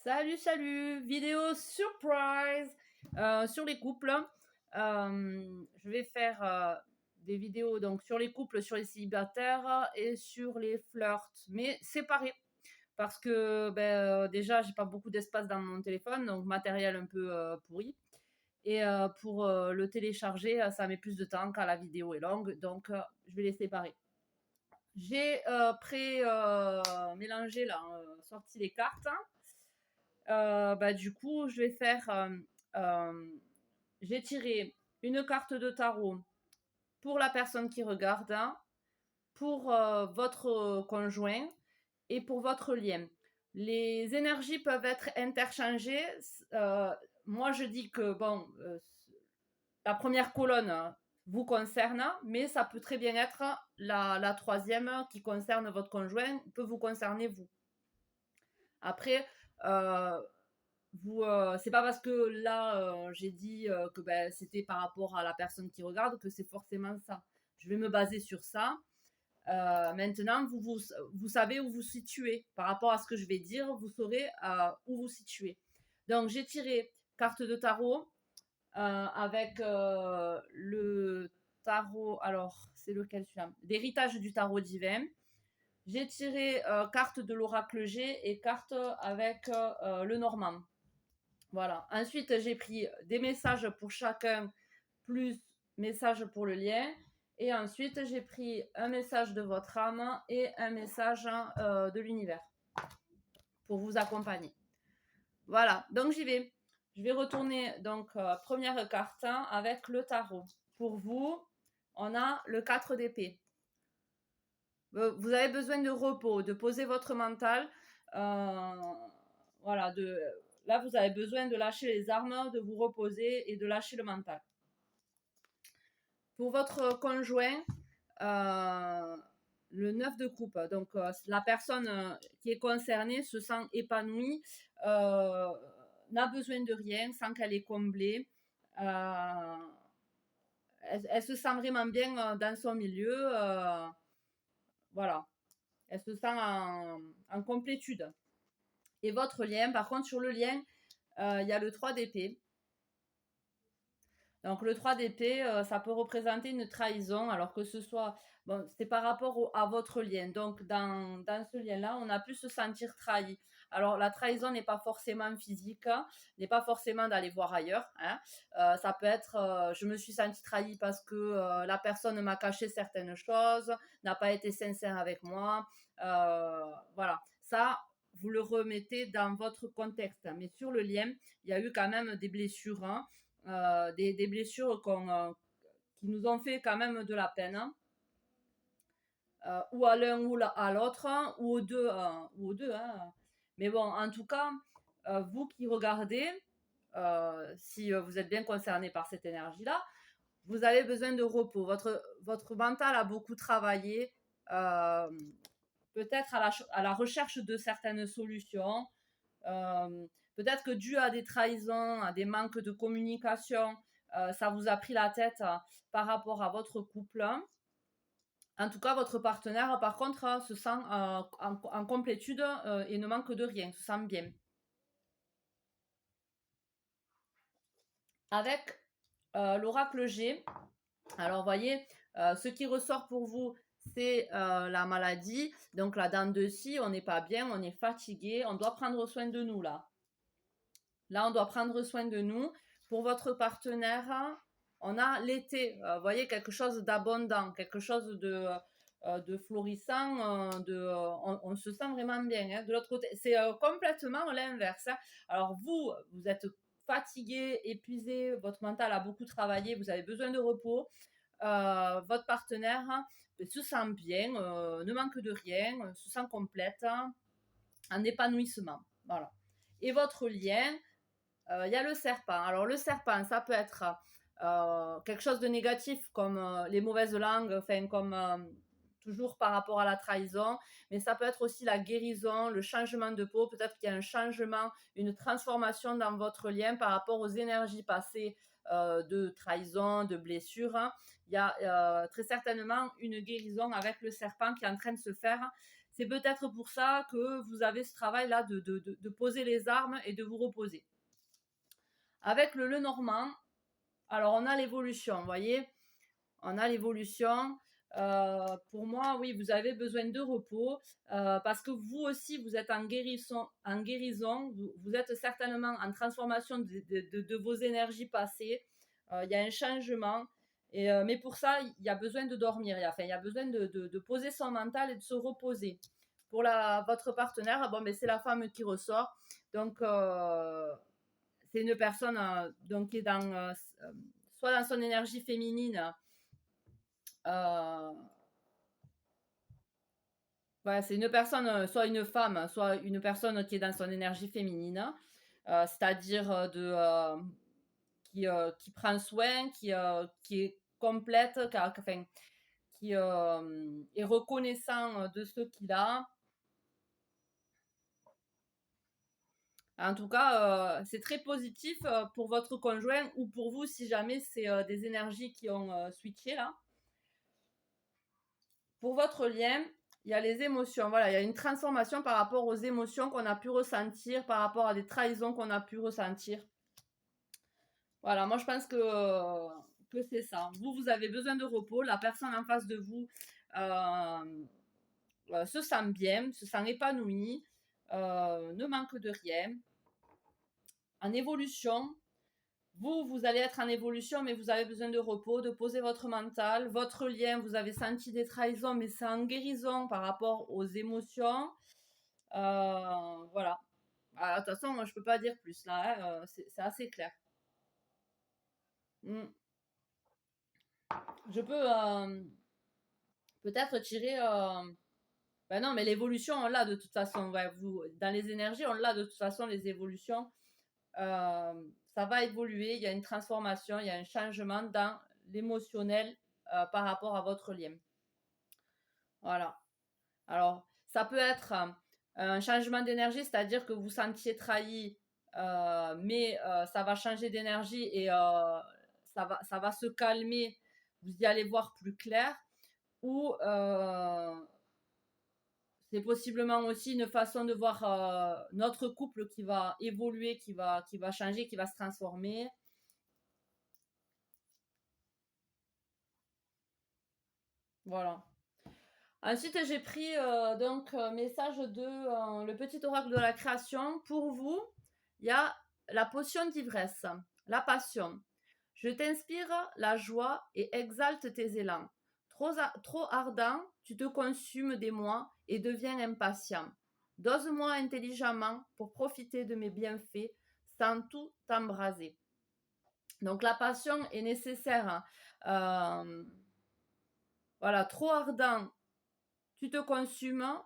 Salut, salut! Vidéo surprise sur les couples. Je vais faire des vidéos donc sur les couples, sur les célibataires et sur les flirts, mais séparés. Parce que déjà, j'ai pas beaucoup d'espace dans mon téléphone, donc matériel un peu pourri. Et pour le télécharger, ça met plus de temps quand la vidéo est longue, donc je vais les séparer. J'ai mélangé là, sorti les cartes. Du coup, je vais faire. J'ai tiré une carte de tarot pour la personne qui regarde, hein, pour votre conjoint et pour votre lien. Les énergies peuvent être interchangées. Euh, Moi, je dis que bon, la première colonne vous concerne, mais ça peut très bien être la troisième qui concerne votre conjoint, peut vous concerner vous. Après, euh, c'est pas parce que là j'ai dit que c'était par rapport à la personne qui regarde que c'est forcément ça. Je vais me baser sur ça. Maintenant, vous savez où vous situez. Par rapport à ce que je vais dire, vous saurez où vous situez. Donc, j'ai tiré carte de tarot avec le tarot. Alors, c'est lequel celui-là? L'héritage du tarot divin. J'ai tiré carte de l'oracle G et carte avec le normand. Voilà. Ensuite, j'ai pris des messages pour chacun, plus message pour le lien. Et ensuite, j'ai pris un message de votre âme et un message de l'univers pour vous accompagner. Voilà. Donc, j'y vais. Je vais retourner, donc, première carte avec le tarot. Pour vous, on a le 4 d'épée. Vous avez besoin de repos, de poser votre mental. Voilà, là, vous avez besoin de lâcher les armes, de vous reposer et de lâcher le mental. Pour votre conjoint, le 9 de coupe, donc la personne qui est concernée se sent épanouie, n'a besoin de rien, sent qu'elle est comblée. Elle se sent vraiment bien dans son milieu. Voilà. Elle se sent en complétude. Et votre lien, par contre, sur le lien, il y a le 3 d'épée. Donc le 3 d'épée, ça peut représenter une trahison, alors que ce soit, bon, c'est par rapport à votre lien. Donc dans ce lien-là, on a pu se sentir trahi. Alors la trahison n'est pas forcément physique, hein, n'est pas forcément d'aller voir ailleurs, hein. Ça peut être, je me suis sentie trahie parce que la personne m'a caché certaines choses, n'a pas été sincère avec moi. Voilà, ça, vous le remettez dans votre contexte. Mais sur le lien, il y a eu quand même des blessures, hein. Des blessures qui nous ont fait quand même de la peine, hein. Ou à l'un ou à l'autre, hein, ou aux deux, hein. Mais bon, en tout cas, vous qui regardez, si vous êtes bien concerné par cette énergie-là, vous avez besoin de repos. Votre mental a beaucoup travaillé, peut-être à la recherche de certaines solutions. Peut-être que dû à des trahisons, à des manques de communication, ça vous a pris la tête par rapport à votre couple. En tout cas, votre partenaire, par contre, se sent en complétude et ne manque de rien, se sent bien. Avec l'oracle G, alors voyez, ce qui ressort pour vous, c'est la maladie. Donc la dent de scie, on n'est pas bien, on est fatigué, on doit prendre soin de nous là. Là, on doit prendre soin de nous. Pour votre partenaire, on a l'été. Vous voyez, quelque chose d'abondant, quelque chose de florissant. On se sent vraiment bien. Hein. De l'autre côté, c'est complètement l'inverse. Hein. Alors vous êtes fatigué, épuisé, votre mental a beaucoup travaillé, vous avez besoin de repos. Votre partenaire se sent bien, ne manque de rien, se sent complète, en épanouissement. Voilà. Et votre lien, il y a le serpent. Alors le serpent, ça peut être quelque chose de négatif comme les mauvaises langues, enfin comme toujours par rapport à la trahison, mais ça peut être aussi la guérison, le changement de peau. Peut-être qu'il y a un changement, une transformation dans votre lien par rapport aux énergies passées de trahison, de blessure. Hein. Il y a très certainement une guérison avec le serpent qui est en train de se faire. c'est peut-être pour ça que vous avez ce travail-là de poser les armes et de vous reposer. Avec le Lenormand, alors on a l'évolution, vous voyez, on a l'évolution. Pour moi, oui, vous avez besoin de repos parce que vous aussi, vous êtes en guérison, vous êtes certainement en transformation de vos énergies passées. Il y a un changement. Mais pour ça, il y a besoin de dormir. Il y a besoin de poser son mental et de se reposer. Pour votre partenaire, bon, mais c'est la femme qui ressort. Donc, c'est une personne donc, qui est soit dans son énergie féminine. Ouais, c'est une personne, soit une femme, soit une personne qui est dans son énergie féminine, c'est-à-dire qui prend soin, qui est complète, qui est reconnaissant de ce qu'il a. En tout cas, c'est très positif pour votre conjoint ou pour vous si jamais c'est des énergies qui ont switché là. Pour votre lien, il y a les émotions. Voilà, il y a une transformation par rapport aux émotions qu'on a pu ressentir, par rapport à des trahisons qu'on a pu ressentir. Voilà, moi je pense que c'est ça. Vous avez besoin de repos. La personne en face de vous se sent bien, se sent épanouie, ne manque de rien. En évolution, vous allez être en évolution, mais vous avez besoin de repos, de poser votre mental. Votre lien, vous avez senti des trahisons, mais c'est en guérison par rapport aux émotions. Voilà. Alors, de toute façon, moi, je peux pas dire plus là. Hein, c'est assez clair. Je peux peut-être tirer. Ben non, mais l'évolution, on l'a de toute façon. Ouais, dans les énergies, on l'a de toute façon, les évolutions. Ça va évoluer, il y a une transformation, il y a un changement dans l'émotionnel par rapport à votre lien. Voilà. Alors, ça peut être un changement d'énergie, c'est-à-dire que vous sentiez trahi, mais ça va changer d'énergie et ça va se calmer, vous y allez voir plus clair, ou c'est possiblement aussi une façon de voir notre couple qui va évoluer, qui va changer, qui va se transformer. Voilà. Ensuite, j'ai pris donc message de le petit oracle de la création. Pour vous, il y a la potion d'ivresse, la passion. Je t'inspire la joie et exalte tes élans. Trop ardent, tu te consumes des moi et deviens impatient. Dose-moi intelligemment pour profiter de mes bienfaits sans tout t'embraser. Donc la passion est nécessaire. Voilà, trop ardent, tu te consumes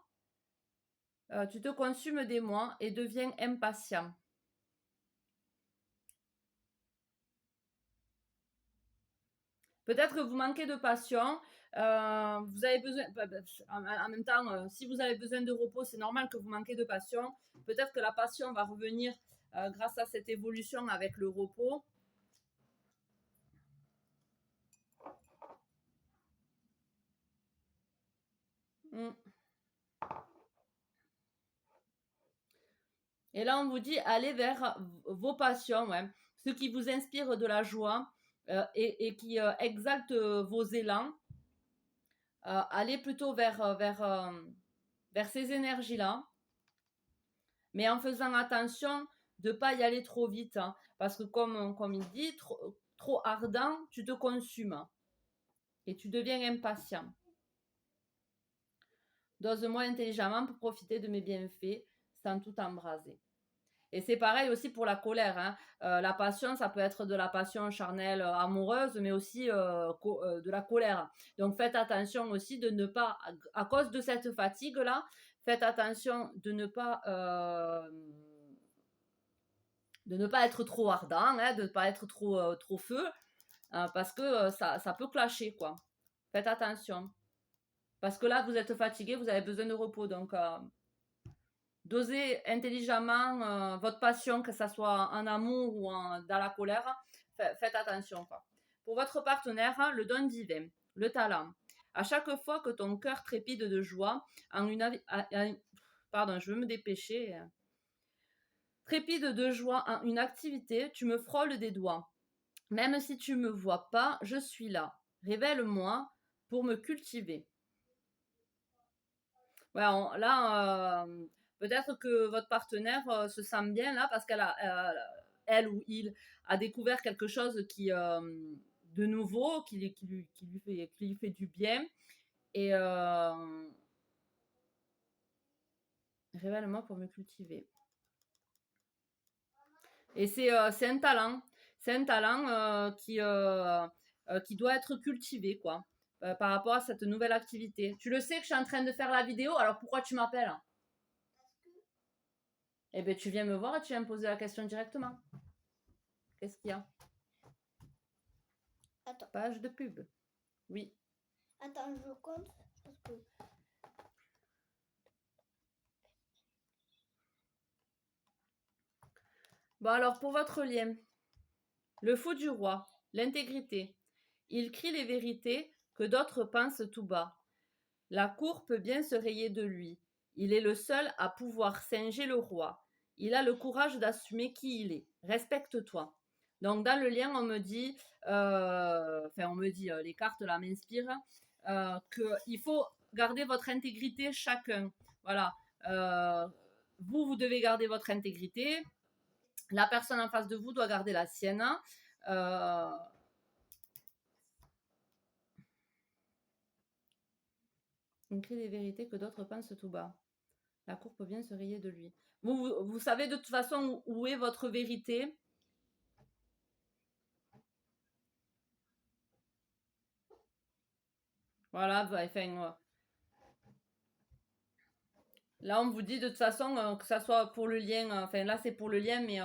des moi et deviens impatient. Peut-être que vous manquez de passion. Vous avez besoin, en même temps, si vous avez besoin de repos, c'est normal que vous manquez de passion. Peut-être que la passion va revenir grâce à cette évolution avec le repos. Et là, on vous dit, allez vers vos passions, ouais. Ce qui vous inspire de la joie et qui exalte vos élans. Allez plutôt vers ces énergies-là, mais en faisant attention de ne pas y aller trop vite, hein, parce que comme il dit, trop ardent, tu te consumes et tu deviens impatient. Dose-moi intelligemment pour profiter de mes bienfaits sans tout embraser. Et c'est pareil aussi pour la colère. Hein. La passion, ça peut être de la passion charnelle amoureuse, mais aussi de la colère. Donc faites attention aussi de ne pas, à cause de cette fatigue-là, faites attention de ne pas être trop ardent, hein, de ne pas être trop feu, parce que ça peut clasher, quoi. Faites attention. Parce que là, vous êtes fatigué, vous avez besoin de repos. Donc, dosez intelligemment votre passion, que ce soit en amour ou dans la colère. Faites attention, quoi. Pour votre partenaire, le don divin, le talent. À chaque fois que ton cœur trépide de joie en pardon, je veux me dépêcher. Trépide de joie en une activité, tu me frôles des doigts. Même si tu me vois pas, je suis là. Révèle-moi pour me cultiver. Ouais, là, peut-être que votre partenaire se sent bien là parce elle ou il a découvert quelque chose de nouveau, qui lui fait du bien. Et révèle-moi pour me cultiver. Et c'est un talent. C'est un talent qui doit être cultivé, quoi, par rapport à cette nouvelle activité. Tu le sais que je suis en train de faire la vidéo, alors pourquoi tu m'appelles? Eh bien, tu viens me voir et tu viens me poser la question directement. Qu'est-ce qu'il y a? Attends. Page de pub. Oui. Attends, je compte. Parce que... Bon, alors, pour votre lien, le fou du roi, l'intégrité. Il crie les vérités que d'autres pensent tout bas. La cour peut bien se rayer de lui. Il est le seul à pouvoir singer le roi. Il a le courage d'assumer qui il est. Respecte-toi. Donc dans le lien, on me dit, les cartes là m'inspirent, qu'il faut garder votre intégrité chacun. Voilà. Vous devez garder votre intégrité. La personne en face de vous doit garder la sienne. Il crie des vérités que d'autres pensent tout bas. La cour peut bien se rayer de lui. Vous savez de toute façon où est votre vérité. Voilà, enfin, là on vous dit de toute façon que ça soit pour le lien, enfin là c'est pour le lien, mais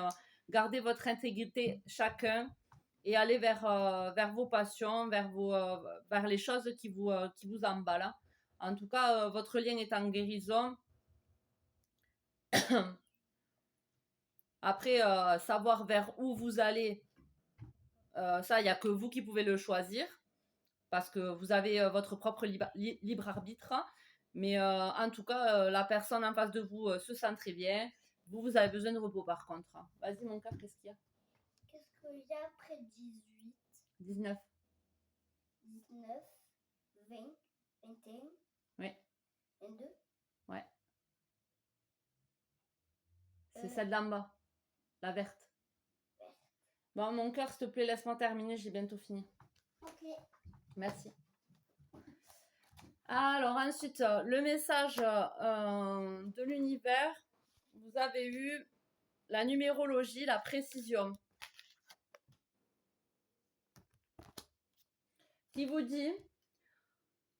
gardez votre intégrité chacun et allez vers vos passions, vers les choses qui vous emballent, hein. En tout cas, votre lien est en guérison. Après, savoir vers où vous allez, ça, il n'y a que vous qui pouvez le choisir, parce que vous avez votre propre libre arbitre. Mais en tout cas, la personne en face de vous se sent très bien. Vous avez besoin de repos par contre. Vas-y, mon cœur, qu'est-ce qu'il y a? Qu'est-ce qu'il y a après 18? 19. 19, 20, 21, Oui. 22. Ouais. C'est celle d'en bas, la verte. Bon, mon cœur, s'il te plaît, laisse-moi terminer, j'ai bientôt fini. Ok. Merci. Alors ensuite, le message de l'univers, vous avez eu la numérologie, la précision, qui vous dit: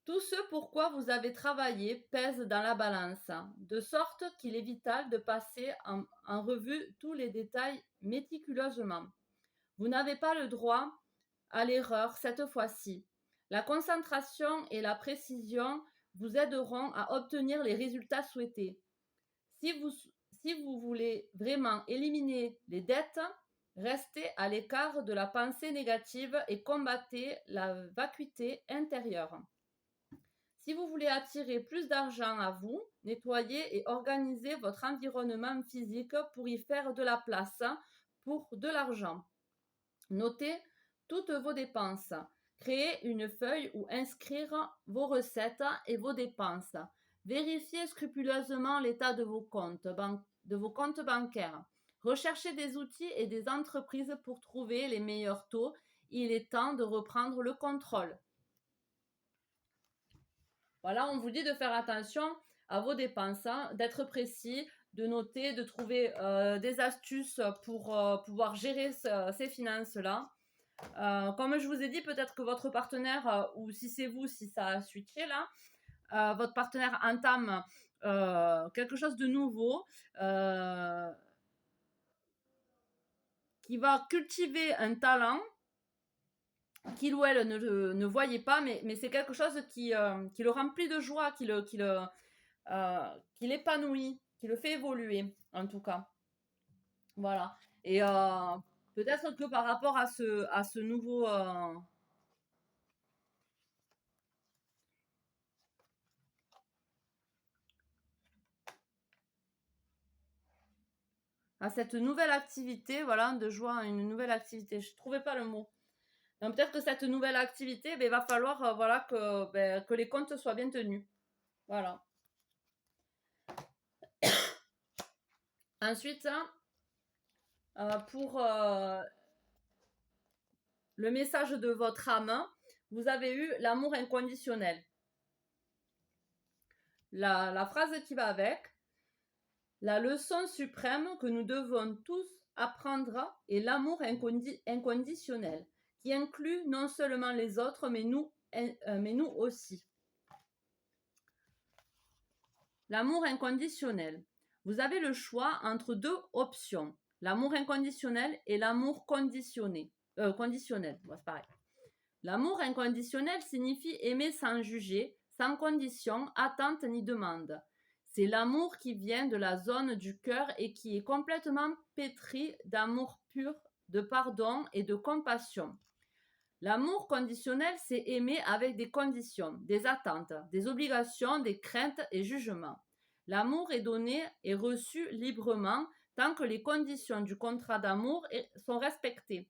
tout ce pourquoi vous avez travaillé pèse dans la balance, de sorte qu'il est vital de passer en revue tous les détails méticuleusement. Vous n'avez pas le droit à l'erreur cette fois-ci. La concentration et la précision vous aideront à obtenir les résultats souhaités. Si vous, si vous voulez vraiment éliminer les dettes, restez à l'écart de la pensée négative et combattez la vacuité intérieure. Si vous voulez attirer plus d'argent à vous, nettoyez et organisez votre environnement physique pour y faire de la place pour de l'argent. Notez toutes vos dépenses. Créez une feuille où inscrire vos recettes et vos dépenses. Vérifiez scrupuleusement l'état de vos comptes bancaires. Recherchez des outils et des entreprises pour trouver les meilleurs taux. Il est temps de reprendre le contrôle. Voilà, on vous dit de faire attention à vos dépenses, hein, d'être précis, de noter, de trouver des astuces pour pouvoir gérer ces finances-là. Comme je vous ai dit, peut-être que votre partenaire, ou si c'est vous, si ça a switché là, votre partenaire entame quelque chose de nouveau, qui va cultiver un talent qu'il ou elle ne voyait pas, mais c'est quelque chose qui le remplit de joie, qui l'épanouit, qui le fait évoluer, en tout cas. Voilà. Et peut-être que par rapport à ce nouveau... à cette nouvelle activité, voilà, de joie à une nouvelle activité. Je ne trouvais pas le mot. Donc peut-être que cette nouvelle activité, ben, il va falloir voilà, que les comptes soient bien tenus. Voilà. Ensuite, pour le message de votre âme, vous avez eu l'amour inconditionnel. La phrase qui va avec, la leçon suprême que nous devons tous apprendre est l'amour inconditionnel, qui inclut non seulement les autres, mais nous aussi. L'amour inconditionnel. Vous avez le choix entre deux options, l'amour inconditionnel et l'amour conditionnel. Bon, c'est pareil. L'amour inconditionnel signifie aimer sans juger, sans condition, attente ni demande. C'est l'amour qui vient de la zone du cœur et qui est complètement pétri d'amour pur, de pardon et de compassion. L'amour conditionnel, c'est aimer avec des conditions, des attentes, des obligations, des craintes et jugements. L'amour est donné et reçu librement tant que les conditions du contrat d'amour sont respectées.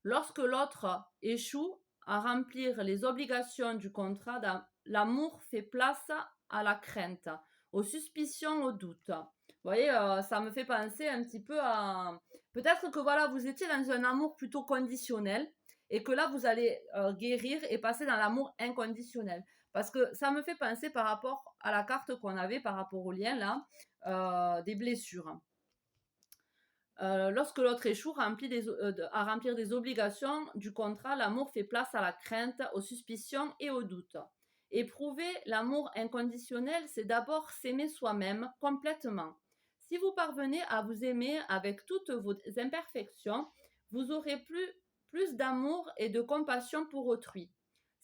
Lorsque l'autre échoue à remplir les obligations du contrat, l'amour fait place à la crainte, aux suspicions, aux doutes. Vous voyez, ça me fait penser un petit peu à... Peut-être que voilà, vous étiez dans un amour plutôt conditionnel et que là, vous allez guérir et passer dans l'amour inconditionnel. Parce que ça me fait penser par rapport à la carte qu'on avait, par rapport au lien là, des blessures. Lorsque l'autre échoue à remplir des obligations du contrat, l'amour fait place à la crainte, aux suspicions et aux doutes. Éprouver l'amour inconditionnel, c'est d'abord s'aimer soi-même complètement. Si vous parvenez à vous aimer avec toutes vos imperfections, vous aurez plus d'amour et de compassion pour autrui.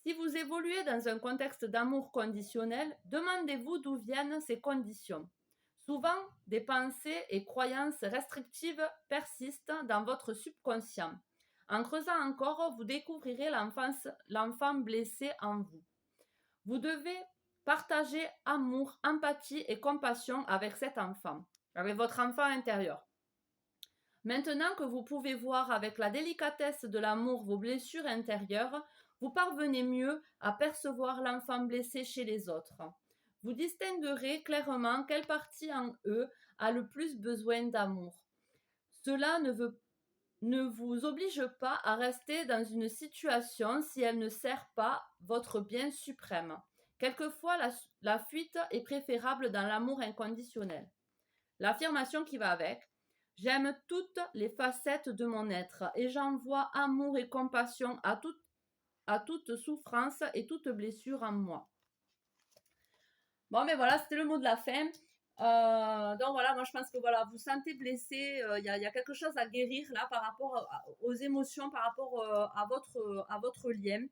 Si vous évoluez dans un contexte d'amour conditionnel, demandez-vous d'où viennent ces conditions. Souvent, des pensées et croyances restrictives persistent dans votre subconscient. En creusant encore, vous découvrirez l'enfant blessé en vous. Vous devez partager amour, empathie et compassion avec cet enfant, avec votre enfant intérieur. Maintenant que vous pouvez voir avec la délicatesse de l'amour vos blessures intérieures, vous parvenez mieux à percevoir l'enfant blessé chez les autres. Vous distinguerez clairement quelle partie en eux a le plus besoin d'amour. Cela ne vous oblige pas à rester dans une situation si elle ne sert pas votre bien suprême. Quelquefois, la fuite est préférable dans l'amour inconditionnel. L'affirmation qui va avec. J'aime toutes les facettes de mon être et j'envoie amour et compassion à toute souffrance et toute blessure en moi. Bon, mais voilà, c'était le mot de la fin. Donc voilà, moi je pense que voilà, vous sentez blessé, il y a quelque chose à guérir là par rapport aux émotions, par rapport à votre lien.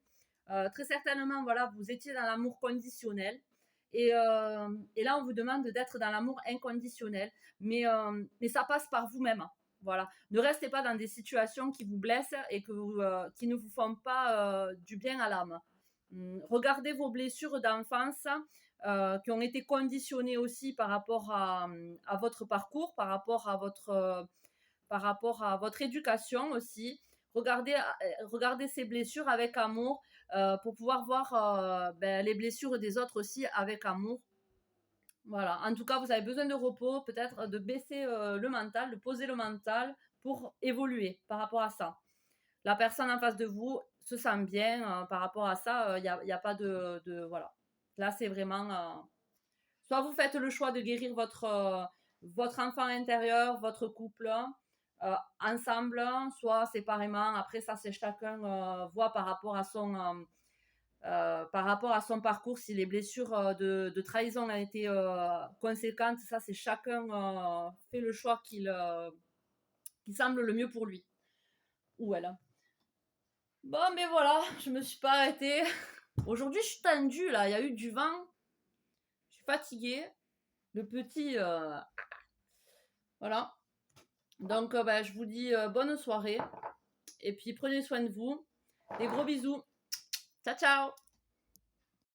Très certainement, voilà, vous étiez dans l'amour conditionnel. Et là, on vous demande d'être dans l'amour inconditionnel. Mais ça passe par vous-même. Voilà. Ne restez pas dans des situations qui vous blessent et qui ne vous font pas du bien à l'âme. Regardez vos blessures d'enfance qui ont été conditionnées aussi par rapport à votre parcours, par rapport à votre éducation aussi. Regardez ces blessures avec amour pour pouvoir voir les blessures des autres aussi avec amour. Voilà. En tout cas, vous avez besoin de repos, peut-être de baisser le mental, de poser le mental pour évoluer par rapport à ça. La personne en face de vous se sent bien par rapport à ça. Il n'y a pas de voilà. Là, c'est vraiment... soit vous faites le choix de guérir votre enfant intérieur, votre couple ensemble, soit séparément. Après, ça, c'est chacun voit par rapport à son parcours, si les blessures de trahison ont été conséquentes, ça c'est chacun fait le choix qui semble le mieux pour lui ou elle. Bon, mais voilà, je me suis pas arrêtée. Aujourd'hui, je suis tendue là, il y a eu du vent, je suis fatiguée. Le petit, voilà. Donc, je vous dis bonne soirée et puis prenez soin de vous. Des gros bisous. Ciao, ciao.